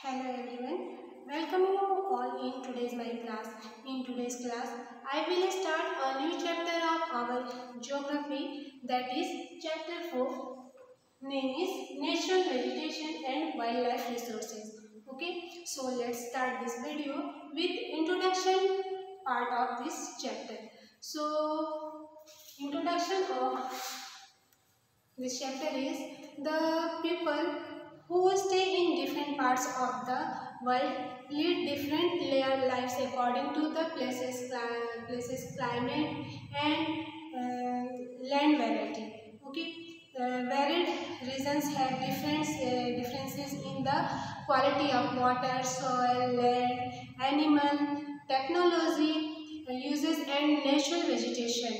Hello everyone, welcome you all in today's my class. In today's class, I will start a new chapter of our geography, that is chapter 4. Name is Natural Vegetation and Wildlife Resources. Okay, so let's start this video with introduction part of this chapter. So introduction of this chapter is the people who stay in different parts of the world lead different lives according to the places climate and land variety. Okay, varied regions have differences in the quality of water, soil, land, animal, technology, uses and natural vegetation.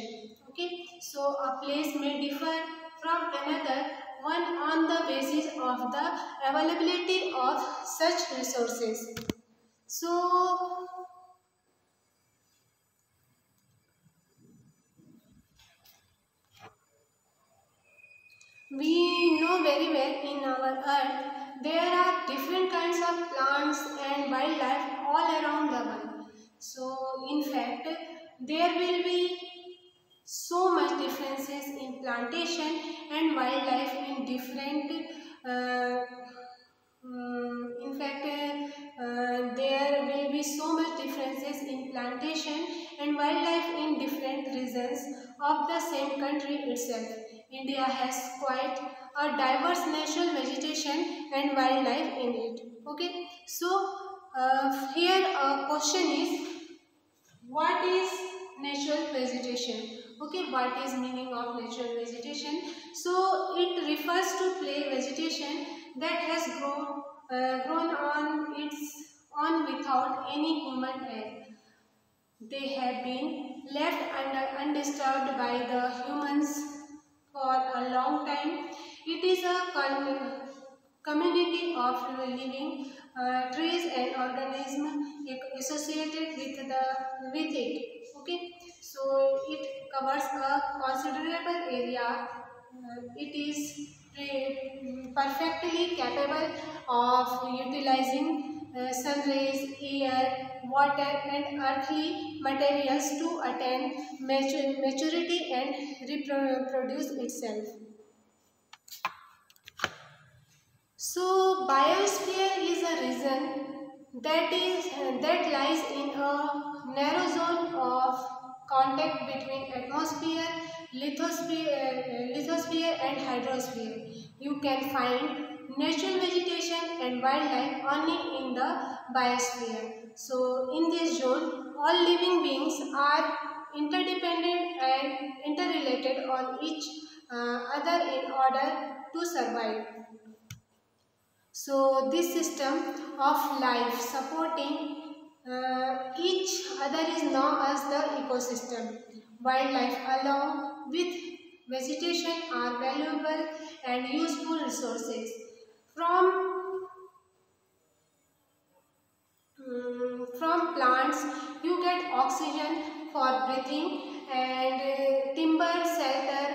Okay, so a place may differ from another one on the basis of the availability of such resources. So, we know very well in our earth there are different kinds of plants and wildlife all around the world. So, in fact, there will be so much differences in plantation and wildlife in different uh, there will be so much differences in plantation and wildlife in different regions of the same country itself. India has quite a diverse natural vegetation and wildlife in it. Okay, so here a question is, what is natural vegetation? Okay, what is meaning of natural vegetation? So it refers to play vegetation that has grown on its own without any human aid. They have been left undisturbed by the humans for a long time. It is a community of living trees and organisms associated with it. Okay, so it covers a considerable area. It is perfectly capable of utilizing sun rays, air, water and earthly materials to attain maturity and reproduce itself. So, biosphere is a region that lies in a narrow zone of contact between atmosphere, lithosphere and hydrosphere. You can find natural vegetation and wildlife only in the biosphere. So, in this zone, all living beings are interdependent and interrelated on each other in order to survive. So, this system of life supporting each other is known as the ecosystem. Wildlife along with vegetation are valuable and useful resources. From, from plants, you get oxygen for breathing and timber shelter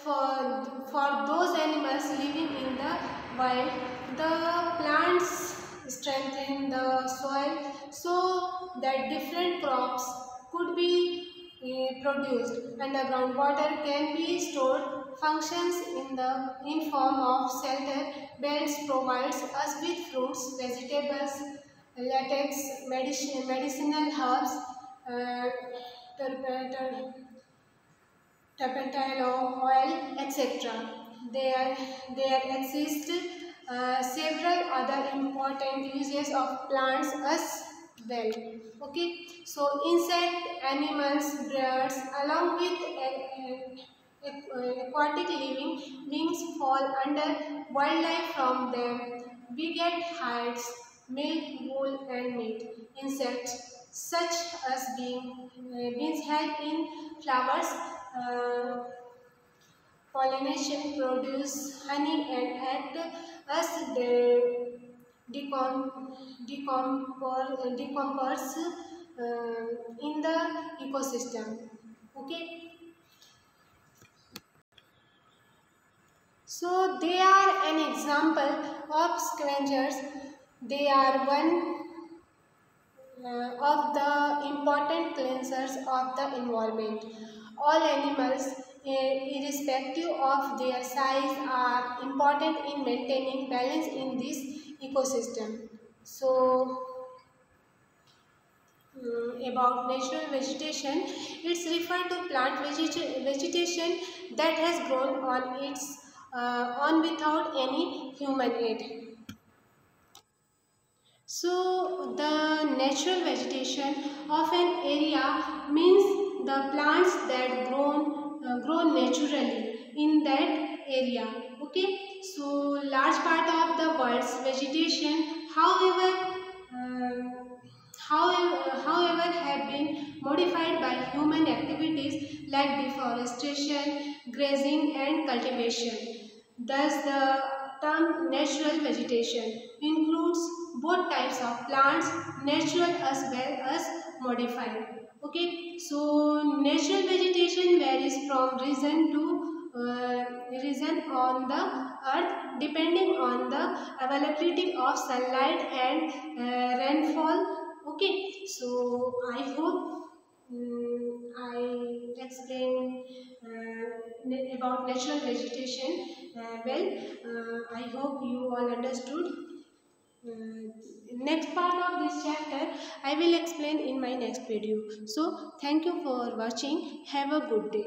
for those animals living in the wild. The plants strengthen the soil so that different crops could be produced, and the groundwater can be stored. Functions in form of shelter beds provides us with fruits, vegetables, latex, medicinal herbs, uh, turpentine oil, etc. There, there exist several other important uses of plants as well. Okay, so insect, animals, birds, along with aquatic living beings fall under wildlife. From them we get hides, milk, wool and meat. Insects such as bees help in flowers pollination, produce honey and act as the decompose in the ecosystem. Okay, so they are an example of scavengers. They are one of the important cleansers of the environment. All animals, irrespective of their size, are important in maintaining balance in this ecosystem. So, about natural vegetation, it's referred to plant vegetation that has grown on its on without any human aid. So, the natural vegetation of an area means the plants that grow naturally in that area. Okay. So, large part of the world's vegetation, however, have been modified by human activities like deforestation, grazing, and cultivation. Thus, the term natural vegetation includes both types of plants, natural as well as modified. Okay, so natural vegetation varies from region to region on the earth depending on the availability of sunlight and rainfall. Okay, so I hope I explained about natural vegetation well. I hope you all understood. Next part of this chapter I will explain in my next video. So thank you for watching. Have a good day.